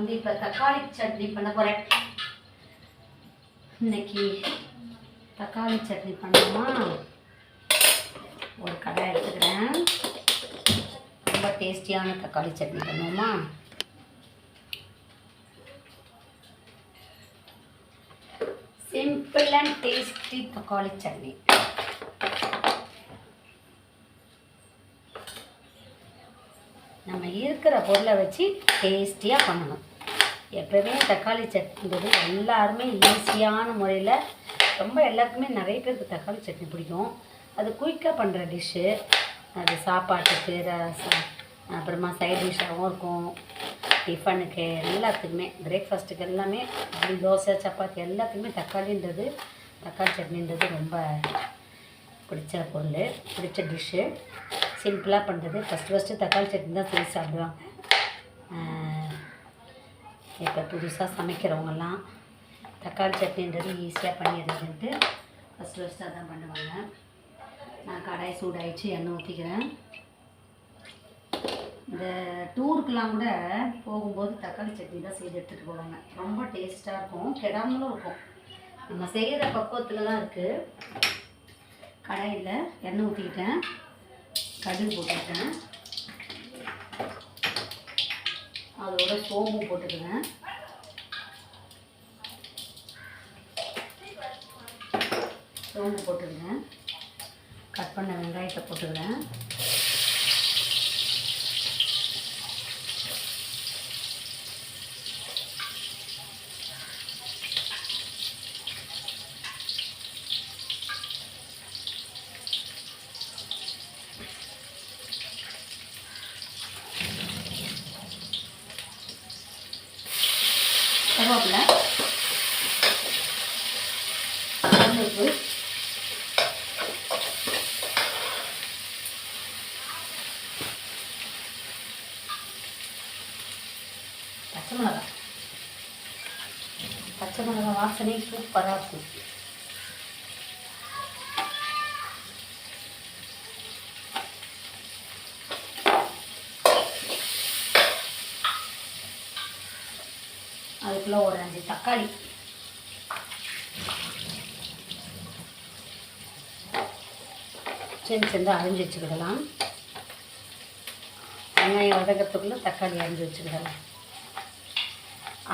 வந்து இப்போ தக்காளி சட்னி பண்ண போகிறேன். இன்னைக்கு தக்காளி சட்னி பண்ணோமா, ஒரு கடாய் எடுத்துக்கிறேன். ரொம்ப டேஸ்டியான தக்காளி சட்னி பண்ணுவோமா. சிம்பிள் அண்ட் டேஸ்டி தக்காளி சட்னி. நம்ம இருக்கிற பொருளை வச்சு டேஸ்டியாக பண்ணணும். எப்போவுமே தக்காளி சட்னின்றது எல்லாருமே ஈஸியான முறையில், ரொம்ப எல்லாருக்குமே நிறைய பேருக்கு தக்காளி சட்னி பிடிக்கும். அது குயிக்காக பண்ணுற டிஷ்ஷு. அது சாப்பாட்டுக்கு, அப்புறமா சைட் டிஷ்ஷாகவும் இருக்கும். டிஃபனுக்கு எல்லாத்துக்குமே, பிரேக்ஃபாஸ்ட்டுக்கு எல்லாமே, அப்படி தோசை சப்பாத்தி எல்லாத்துக்குமே தக்காளி சட்னின்றது ரொம்ப பிடிச்ச பொருள், பிடிச்ச டிஷ்ஷு. சிம்பிளாக பண்ணுறது. ஃபஸ்ட்டு தக்காளி சட்னி தான் செய்து சாப்பிடுவாங்க. இப்போ புதுசாக சமைக்கிறவங்கெல்லாம் தக்காளி சட்னின்றது ஈஸியாக பண்ணிடுறதுன்ட்டு ஃபஸ்ட்டு தான் பண்ணுவாங்க. நான் கடாய் சூடாயிடுச்சு, எண்ணெய் ஊற்றிக்கிறேன். இந்த டூருக்கெலாம் கூட போகும்போது தக்காளி சட்னி தான் செய்து எடுத்துகிட்டு போவாங்க. ரொம்ப டேஸ்ட்டாக இருக்கும், கெடாமலும் இருக்கும். நம்ம செய்கிற பக்குவத்தில் தான் இருக்குது. கடாயில் எண்ணெய் ஊற்றிக்கிட்டேன், கடுகு போட்டுக்கிட்டேன், அதோட சோம்பு போட்டுக்கிறேன், கட் பண்ண வெங்காயத்தை போட்டுக்கிறேன், கருவேப்பிலை, கருவேப்பு, பச்சை மிளகாய் வாசனை சூப்பராக இருக்கும். அதுக்குள்ளே ஒரு 5 தக்காளி, சின்ன அரிஞ்சு வச்சுக்கிடலாம். வெங்காயம் வதக்கிறதுக்குள்ளே தக்காளி அரிஞ்சு வச்சுக்கிடலாம்.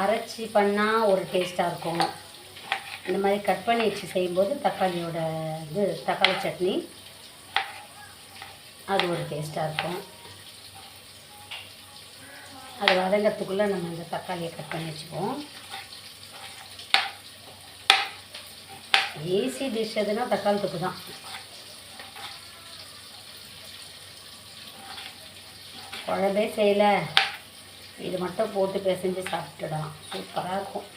அரைச்சி பண்ணால் ஒரு டேஸ்ட்டாக இருக்கும். இந்த மாதிரி கட் பண்ணி வச்சு செய்யும்போது தக்காளி சட்னி அது ஒரு டேஸ்ட்டாக இருக்கும். அது வதங்கிறதுக்குள்ளே நம்ம இந்த தக்காளியை கட் பண்ணி வச்சுக்குவோம். ஈஸி டிஷ் எதுனா தக்காளி தொக்கு தான். குழம்பே செய்யலை, இது மட்டும் போட்டு பிசைஞ்சு சாப்பிட்டுடலாம், சூப்பராக இருக்கும்.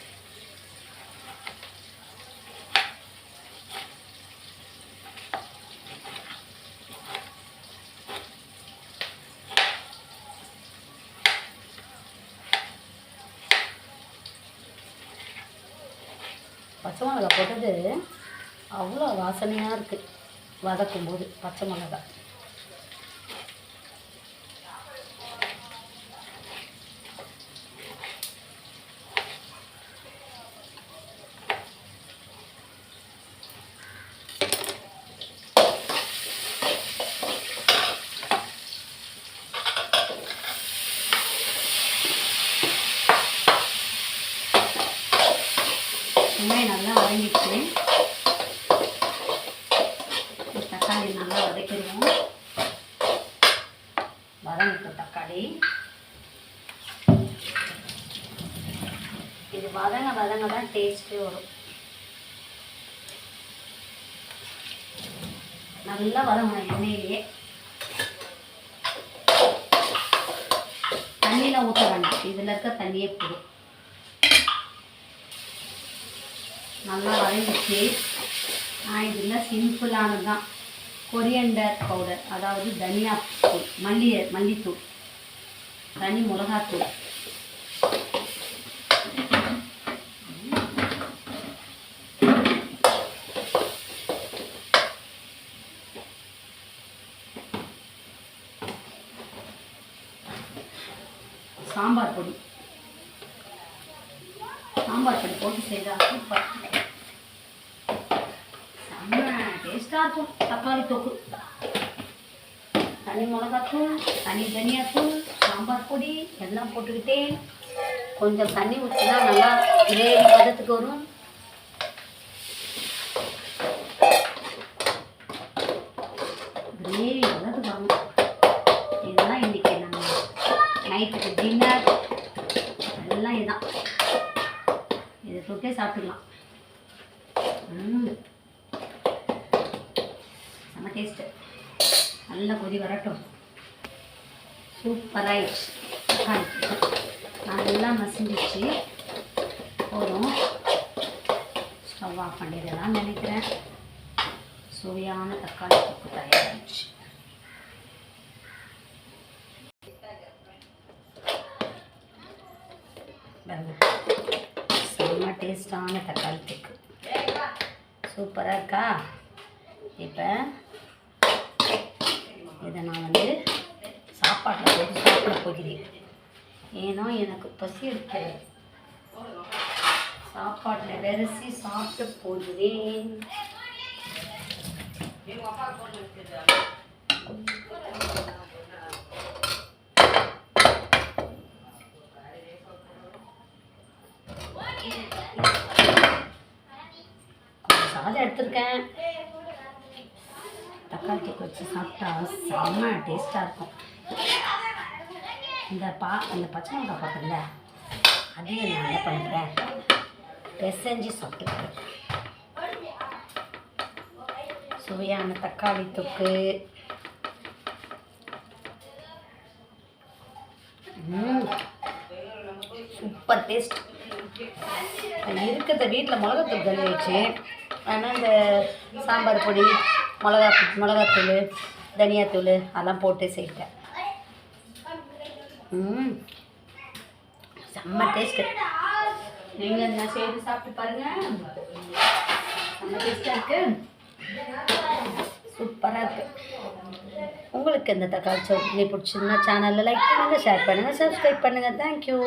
பச்சை மிளகா போட்டது அவ்வளோ வாசனையாக இருக்குது வதக்கும்போது. பச்சை மிளகா நல்லா வதங்கிடுச்சு. தக்காளி நல்லா வதக்கிடுவோம். வதங்கிட்டோம் தக்காளி. இது வதங்க தான் டேஸ்ட்டே வரும். நல்லா வதங்கணும் எண்ணெயிலேயே. தண்ணியில் ஊற்ற வேண்டாம், இதில் இருக்க தண்ணியே போதும். நல்லா வதங்கிச்சு. இதில் சிம்பிளானது தான், கொரியண்டர் பவுடர், அதாவது தனியா தூள், மல்லித்தூள், தனி மிளகாத்தூள், சாம்பார் பொடி, சாம்பார் பொடி போட்டு செய்தால் சூப்பர், செம்ம டேஸ்ட்டாக இருக்கும். தக்காளி தொக்கு, தனி மிளகாத்தூள், தனி தனியாத்தூள், சாம்பார் பொடி எல்லாம் போட்டுக்கிட்டேன். கொஞ்சம் தண்ணி ஊற்றினா நல்லா கிரேவி பதத்துக்கு வரும். கிரேவி பதத்துக்கு வரும். இதெல்லாம் இன்றைக்கி நம்ம நைட்டுக்கு டின்னர் எல்லாம் இதுதான். இதை தொட்டே சாப்பிட்டுக்கலாம். செம்ம டேஸ்ட்டு. நல்லா கொதி வரட்டும். சூப்பராயிடுச்சு. நல்லா மசிஞ்சிச்சு. போதும், ஸ்டவ் ஆஃப் பண்ணிடலாம் நினைக்கிறேன். சுவையான தக்காளி தொக்கு தயாராகிடுச்சு. செம்ம டேஸ்டான தக்காளி தொக்கு சூப்பராக இருக்கா? இப்போ இதை நான் சாப்பாட்டில் போட்டு சாப்பிட போகிறேன். ஏன்னா எனக்கு பசி இருக்கிறது. சாப்பாட்டில் விரசி சாப்பிட்டு போகிறேன். சாதம் எடுத்திருக்கேன். தக்காளி தொக்கு வச்சு சாப்பிட்டா செம்ம டேஸ்ட்டாக இருக்கும். இந்த பச்சை மிளகாய் பார்த்தீங்களா, அதையும் நான் என்ன பண்ணுறேன், பிசைஞ்சு சாப்பிட்டுக்கிறேன். சுவையான தக்காளி தொக்கு. Super taste. இருக்கிறத வீட்டில் மிளகாத்தூள் கழுவி வச்சு, ஆனால் இந்த சாம்பார் பொடி, மிளகாத்தூள், தனியாத்தூள் அதெல்லாம் போட்டு செய்யிட்டேன். செம்ம டேஸ்ட்டு. நீங்கள் என்ன செய்து சாப்பிட்டு பாருங்கள். செம்ம டேஸ்ட்டாக இருக்குது. சூப்பராக இருக்குது. உங்களுக்கு இந்த தக்காளி சட்னி பிடிச்சிருந்தா சேனலில் லைக் பண்ணுங்கள், ஷேர் பண்ணுங்கள், சப்ஸ்கிரைப் பண்ணுங்கள். தேங்க்யூ.